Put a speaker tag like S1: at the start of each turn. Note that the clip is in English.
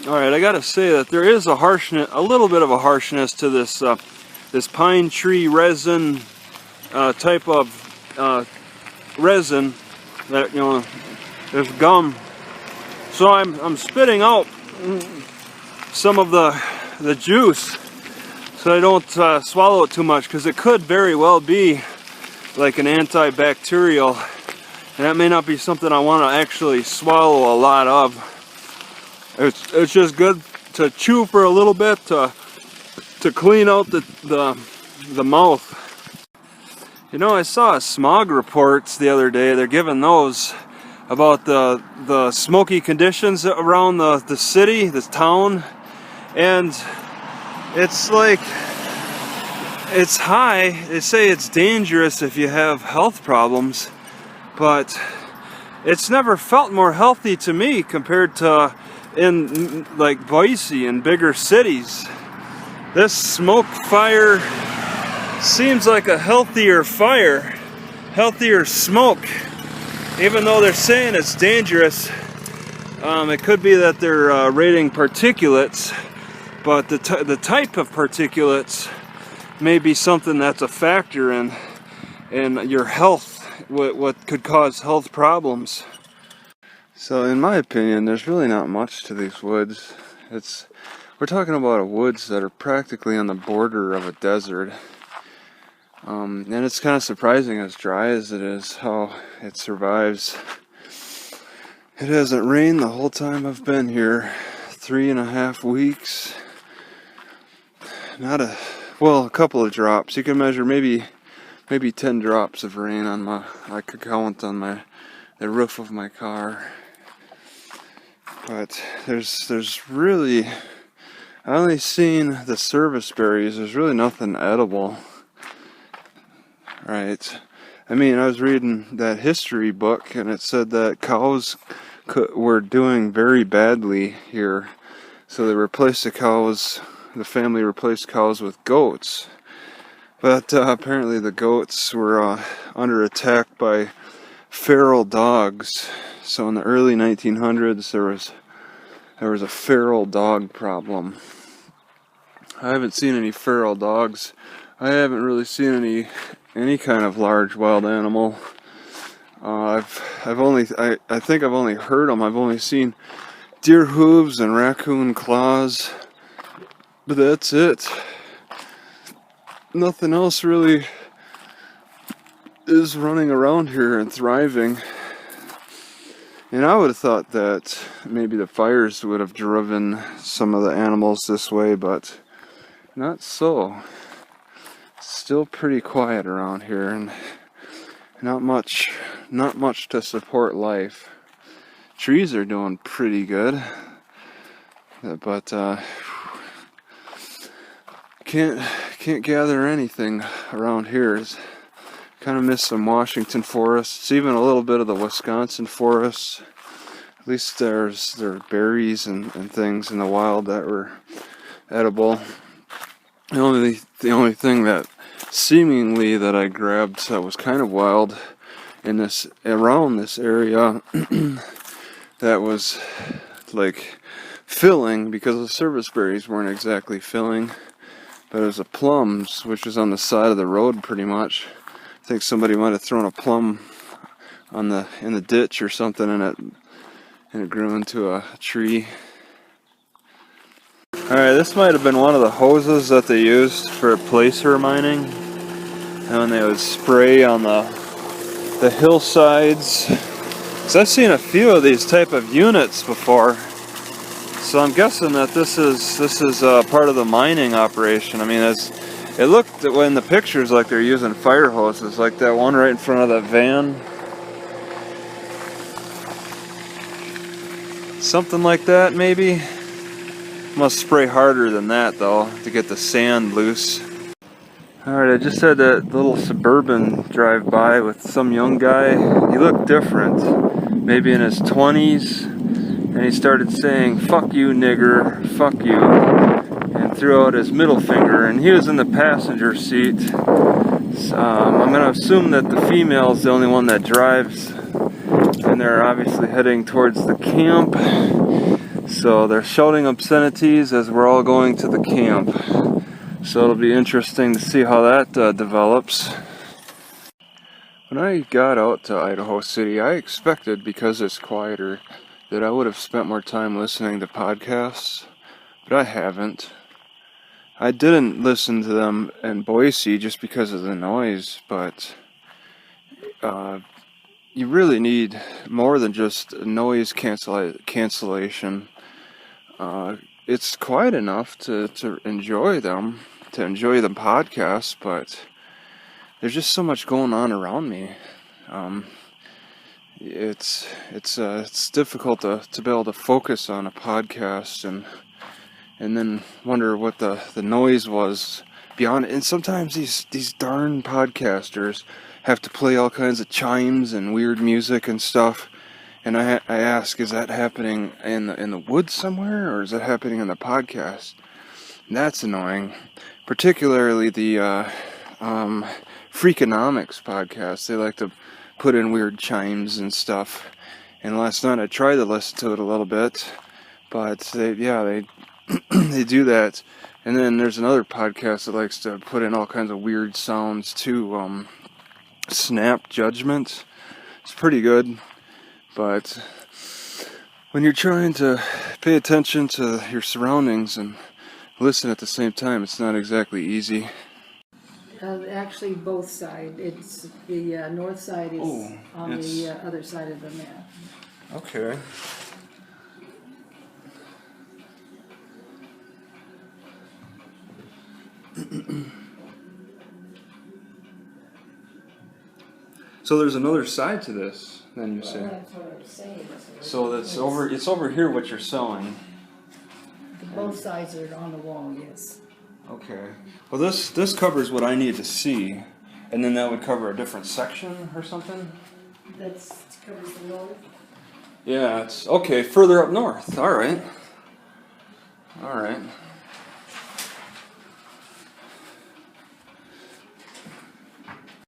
S1: Alright, I gotta say that there is a harshness, a little bit of a harshness to this this pine tree resin type of resin that, you know, there's gum. So I'm spitting out some of the juice so I don't swallow it too much, because it could very well be like an antibacterial, and that may not be something I want to actually swallow a lot of. It's just good to chew for a little bit to clean out the mouth. You know, I saw smog reports the other day. They're giving those about the smoky conditions around the city, this town, and it's like, it's high. They say it's dangerous if you have health problems, but it's never felt more healthy to me compared to in like Boise and bigger cities. This smoke fire seems like a healthier fire, healthier smoke. Even though they're saying it's dangerous, it could be that they're rating particulates, but the type of particulates may be something that's a factor in your health, what could cause health problems. So in my opinion, there's really not much to these woods. We're talking about woods that are practically on the border of a desert. And it's kind of surprising, as dry as it is, how it survives. It hasn't rained the whole time I've been here. 3.5 weeks. Well, a couple of drops. You can measure maybe 10 drops of rain on I could count on the roof of my car. But there's really, I only seen the service berries. There's really nothing edible. Right. I mean, I was reading that history book, and it said that cows were doing very badly here. So they replaced the family replaced cows with goats. But apparently the goats were under attack by feral dogs. So in the early 1900s, there was a feral dog problem. I haven't seen any feral dogs. I haven't really seen any kind of large wild animal. I think I've only heard them. I've only seen deer hooves and raccoon claws, but that's it. Nothing else really is running around here and thriving. And I would have thought that maybe the fires would have driven some of the animals this way, but not so. Still pretty quiet around here, and not much to support life. Trees are doing pretty good, but can't gather anything around here. Kind of miss some Washington forests, even a little bit of the Wisconsin forests. At least there are berries and things in the wild that were edible. The only thing that seemingly that I grabbed that was kind of wild around this area that was like filling, because the service berries weren't exactly filling, but it was a plums, which was on the side of the road pretty much. I think somebody might have thrown a plum in the ditch or something, and it grew into a tree. Alright, this might have been one of the hoses that they used for placer mining, and when they would spray on the hillsides. Because I've seen a few of these type of units before, so I'm guessing that this is part of the mining operation. I mean, it looked in the pictures like they're using fire hoses, like that one right in front of that van. Something like that, maybe. Must spray harder than that though to get the sand loose. Alright, I just had that little Suburban drive by with some young guy. He looked different, maybe in his 20s, and he started saying, "Fuck you, nigger, fuck you," and threw out his middle finger, and he was in the passenger seat. So, I'm going to assume that the female is the only one that drives, and they're obviously heading towards the camp. So they're shouting obscenities as we're all going to the camp. So it'll be interesting to see how that develops. When I got out to Idaho City, I expected, because it's quieter, that I would have spent more time listening to podcasts, but I haven't. I didn't listen to them in Boise just because of the noise, but you really need more than just noise cancellation. It's quiet enough to enjoy them, to enjoy the podcasts, but there's just so much going on around me. It's difficult to be able to focus on a podcast and then wonder what the noise was beyond it. And sometimes these darn podcasters have to play all kinds of chimes and weird music and stuff. And I ask, is that happening in the woods somewhere, or is that happening in the podcast? And that's annoying. Particularly the Freakonomics podcast. They like to put in weird chimes and stuff. And last night I tried to listen to it a little bit, but they they do that. And then there's another podcast that likes to put in all kinds of weird sounds too. Snap Judgment. It's pretty good, but when you're trying to pay attention to your surroundings and listen at the same time, it's not exactly easy.
S2: Actually, both sides. It's the north side is on the other side of the map.
S1: Okay. So there's another side to this, then you say.
S2: That's what I'm saying.
S1: So it's over here what you're selling.
S2: Both sides are on the wall, yes.
S1: Okay. Well, this covers what I need to see, and then that would cover a different section or something?
S2: That covers the north?
S1: Yeah, it's okay, further up north. All right.